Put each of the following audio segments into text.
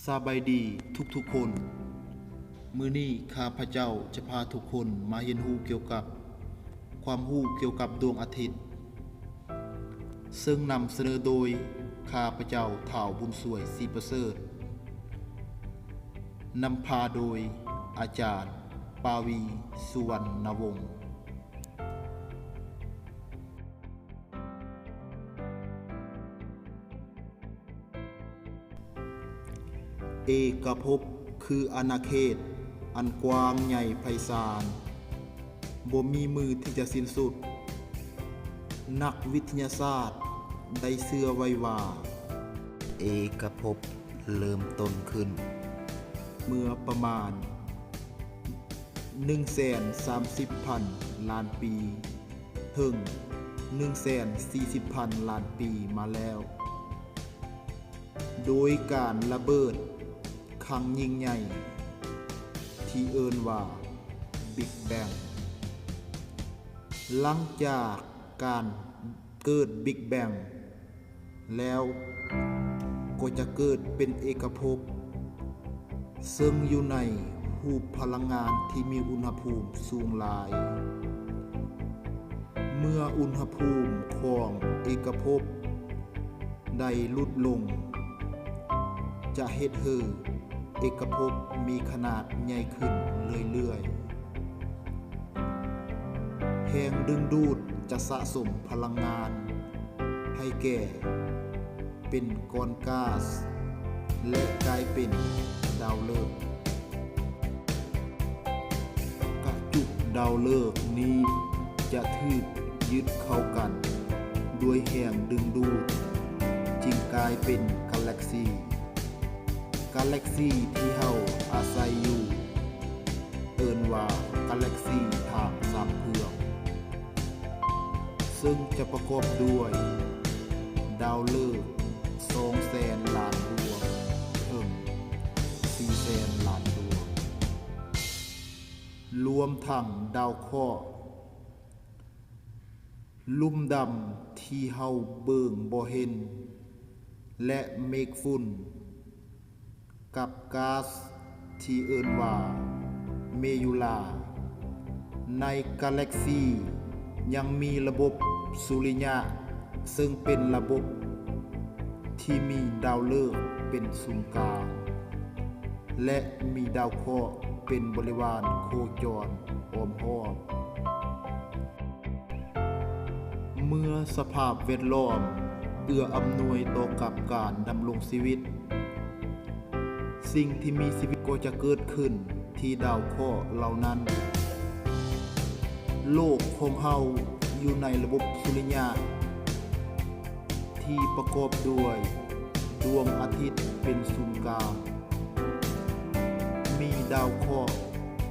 สบายดีทุกคนมื้อนี้ข้าพเจ้าจะพาทุกคนมาเรียนรู้เกี่ยวกับความรู้เกี่ยวกับดวงอาทิตย์ซึ่งนำเสนอโดยข้าพเจ้าถ่าวบุญสวยศรีประเสริฐนำพาโดยอาจารย์ปาวีสุวรรณวงศ์เอกภพคืออาณาเขตอันกว้างใหญ่ไพศาลบ่มีมือที่จะสิ้นสุดนักวิทยาศาสตร์ได้เชื่อไว้ว่าเอกภพเริ่มต้นขึ้นเมื่อประมาณ 130,000 ล้านปีถึง 140,000 ล้านปีมาแล้วโดยการระเบิดครั้งยิ่งใหญ่ที่เอิ้นว่าบิ๊กแบงหลังจากการเกิดบิ๊กแบงแล้วก็จะเกิดเป็นเอกภพซึ่งอยู่ในรูปพลังงานที่มีอุณหภูมิสูงหลายเมื่ออุณหภูมิของเอกภพได้ลดลงจะเฮ็ดให้เอกภพมีขนาดใหญ่ขึ้นเรื่อยๆแรงดึงดูดจะสะสมพลังงานให้แก่เป็นก้อนก๊าซและกลายเป็นดาวฤกษ์กระจุกดาวฤกษ์นี้จะถูกยึดเข้ากันด้วยแรงดึงดูดจึงกลายเป็นกาแล็กซีที่เฮาอาศัยอยู่เอิ้นว่ากาแล็กซีทางสามเผือกซึ่งจะประกอบด้วยดาวฤกษ์ 200,000 ล้านดวงถึง 400,000 ล้านดวงรวมทั้งดาวเคราะห์ลุ่มดำที่เฮาเบิ่งบ่เห็นและเมฆฝุ่นกับก๊าซที่เอิ้นว่าเมยุลาในกาแล็กซียังมีระบบสุริยะซึ่งเป็นระบบที่มีดาวฤกษ์เป็นศูนย์กลางและมีดาวเคราะห์เป็นบริวารโคจรอ้อมรอบเมื่อสภาพแวดล้อมเอื้ออำนวยต่อกับการดำรงชีวิตสิ่งที่มีชีวิตก็จะเกิดขึ้นที่ดาวเคราะห์เหล่านั้นโลกของเฮาอยู่ในระบบสุริยะที่ประกอบด้วยดวงอาทิตย์เป็นศูนย์กลางมีดาวเคราะห์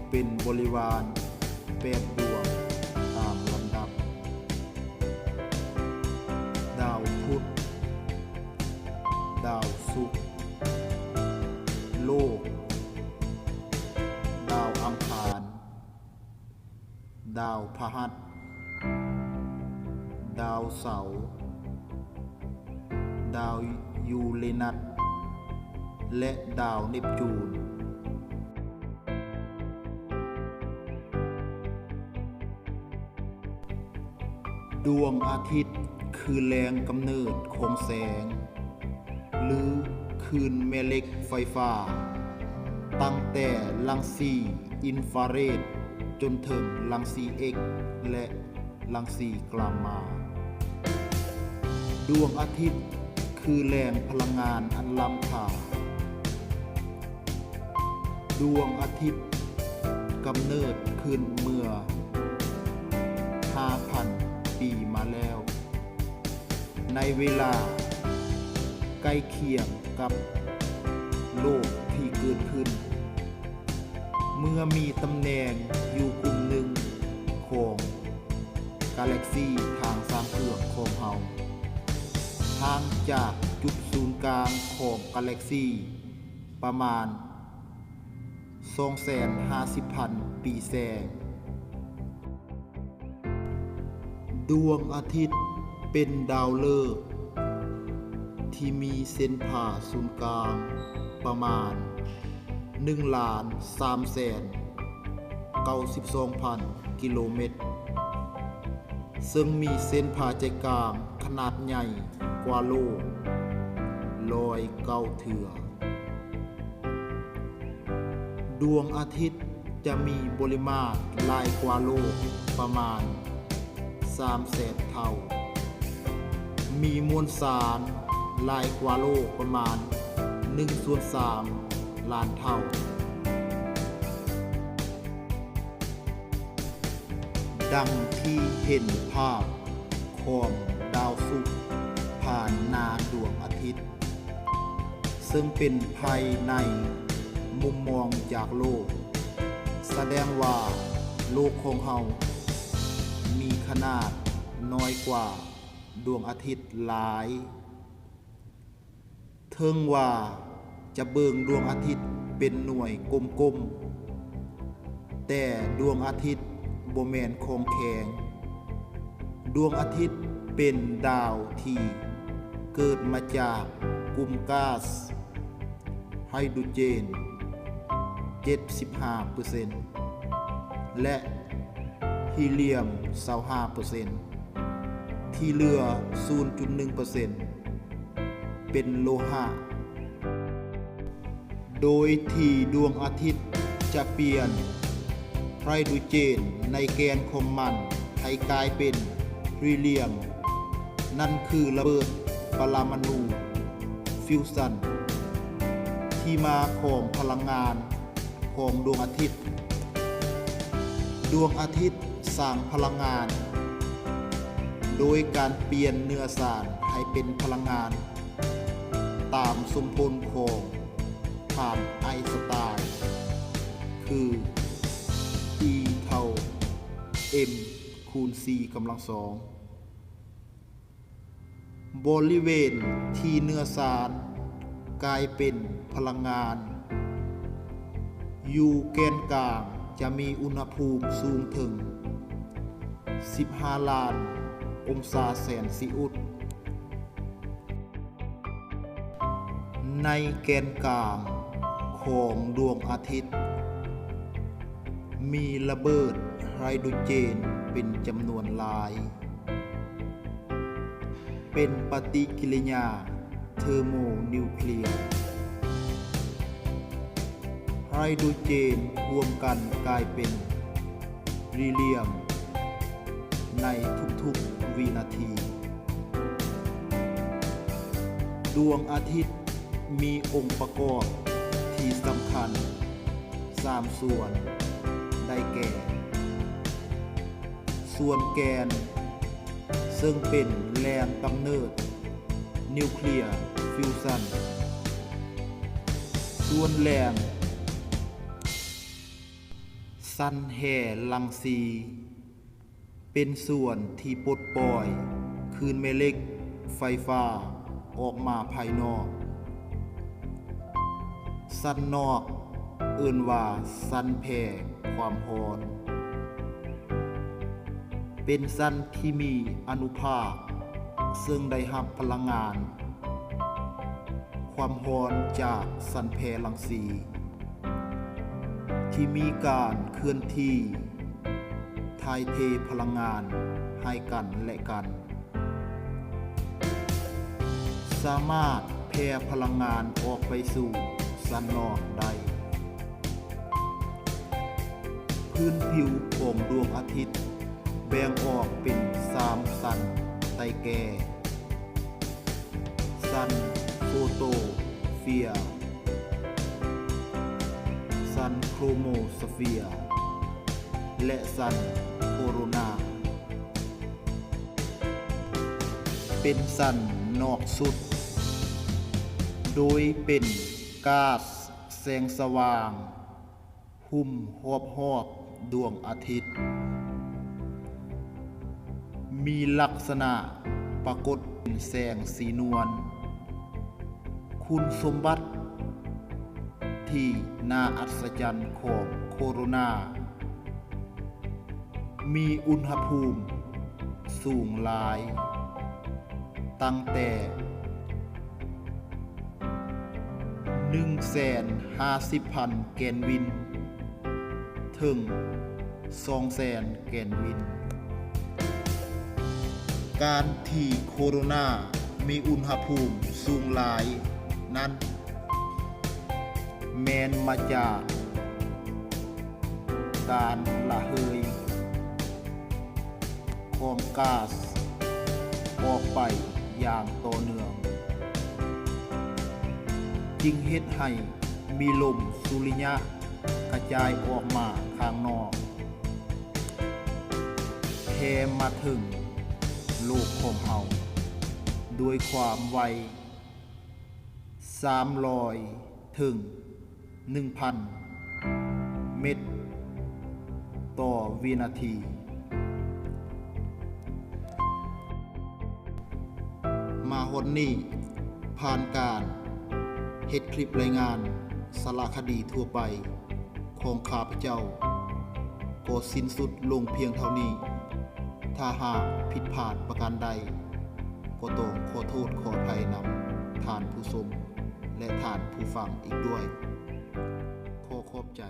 เป็นบริวาร8 ดวงตามลำดับดาวพุธดาวศุกร์โลกดาวอังคารดาวพฤหัสดาวเสาร์ดาวยูเรนัสและดาวเนปจูนดวงอาทิตย์คือแรงกำเนิดของแสงหรือคลื่นแม่เหล็กไฟฟ้าตั้งแต่รังสีอินฟราเรดจนถึงรังสีเอ็กซ์และรังสีกามาดวงอาทิตย์คือแหล่งพลังงานอันล้ำค่าดวงอาทิตย์กำเนิดขึ้นเมื่อ 5,000 ปีมาแล้วในเวลาใกล้เคียงกับโลกที่เกิดขึ้นเมื่อมีตำแหน่งอยู่กลุ่มหนึ่งของกาแล็กซีทางสามเผือกของเฮาห่างจากจุดศูนย์กลางของกาแล็กซีประมาณ 250,000 ปีแสงดวงอาทิตย์เป็นดาวฤกษ์ ที่มีเส้นผ่าศูนย์กลางประมาณ 1,392,000 กิโลเมตรซึ่งมีเส้นผ่าใจกลางขนาดใหญ่กว่าโลก109 เทื่อดวงอาทิตย์จะมีปริมาตรหลายกว่าโลกประมาณ 300,000 เท่ามีมวลสารหลายกว่าโลกประมาณ 1/3 ล้านเท่าดังที่เห็นภาพของดาวศุกร์ผ่านหน้าดวงอาทิตย์ซึ่งเป็นภายในมุมมองจากโลกแสดงว่าโลกของเรามีขนาดน้อยกว่าดวงอาทิตย์หลายถึงว่าจะเบิ่งดวงอาทิตย์เป็นหน่วยกลมๆแต่ดวงอาทิตย์บ่แม่นของแข็งดวงอาทิตย์เป็นดาวที่เกิดมาจากกลุ่มก๊าซไฮโดรเจน 75% และฮีเลียม 25% ที่เหลือ 0.1% เป็นโลหะโดยที่ดวงอาทิตย์จะเปลี่ยนไฮโดรเจนในแกนของมันให้กลายเป็นฮีเลียมนั่นคือระเบิดปรมาณูฟิวชั่นที่มาของพลังงานของดวงอาทิตย์ดวงอาทิตย์สร้างพลังงานโดยการเปลี่ยนเนื้อสารให้เป็นพลังงานตามสมผลของผ่านไอน์สไตน์คือ E เท่า m คูณ c กำลังสองบริเวณที่เนื้อสารกลายเป็นพลังงานอยู่แกนกลางจะมีอุณหภูมิสูงถึง 15 ล้านองศาเซลเซียสในแกนกลางของดวงอาทิตย์มีระเบิดไฮโดรเจนเป็นจำนวนหลายเป็นปฏิกิริยาเทอร์โมนิวเคลียร์ไฮโดรเจนรวมกันกลายเป็นฮีเลียมในทุกๆวินาทีดวงอาทิตย์มีองค์ประกอบที่สำคัญ3ส่วนได้แก่ส่วนแกนซึ่งเป็นแรงกำเนิดนิวเคลียร์ฟิวชั่นส่วนแรงสั่นแห่รังสีเป็นส่วนที่ปลดปล่อยคลื่นแม่เหล็กไฟฟ้าออกมาภายนอกสั่นนอกเอิ้นว่าสั่นแผ่ความร้อนเป็นสั่นที่มีอนุภาคซึ่งได้รับพลังงานความร้อนจากสั่นแผ่รังสีที่มีการเคลื่อนที่ถ่ายเทพลังงานให้กันและกันสามารถแผ่พลังงานออกไปสู่สั่นนอกได้พื้นผิวของดวงอาทิตย์แบ่งออกเป็น3สั่นได้แก่สั่นโฟโตเฟียร์สั่นโครโมสเฟียร์และสั่นโคโรนาเป็นสั่นนอกสุดโดยเป็นก๊าซแสงสว่างหุ้มรอบดวงอาทิตย์มีลักษณะปรากฏเป็นแสงสีนวลคุณสมบัติที่น่าอัศจรรย์ของโคโรนามีอุณหภูมิสูงหลายตั้งแต่ 150,000 แกนวิน ถึง 200,000 แกนวิน การที่โคโรนามีอุณหภูมิสูงหลายนั้นแม้นมาจากการระเหยของก๊าซออกไปอย่างต่อเนื่องจึงเฮ็ดให้มีลมสุริยะกระจายออกมาข้างนอกแผ่มาถึงโลกของเฮาด้วยความไว300 ถึง 1,000 เมตรต่อวินาที มาฮอดนี้ผ่านการเฮ็ดคลิปรายงานสารคดีทั่วไปของข้าพเจ้าก็สิ้นสุดลงเพียงเท่านี้ ถ้าหากผิดพลาดประการใดก็ต้องขอโทษขออภัยนำท่านผู้ชมและท่านผู้ฟังอีกด้วยขอขอบใจ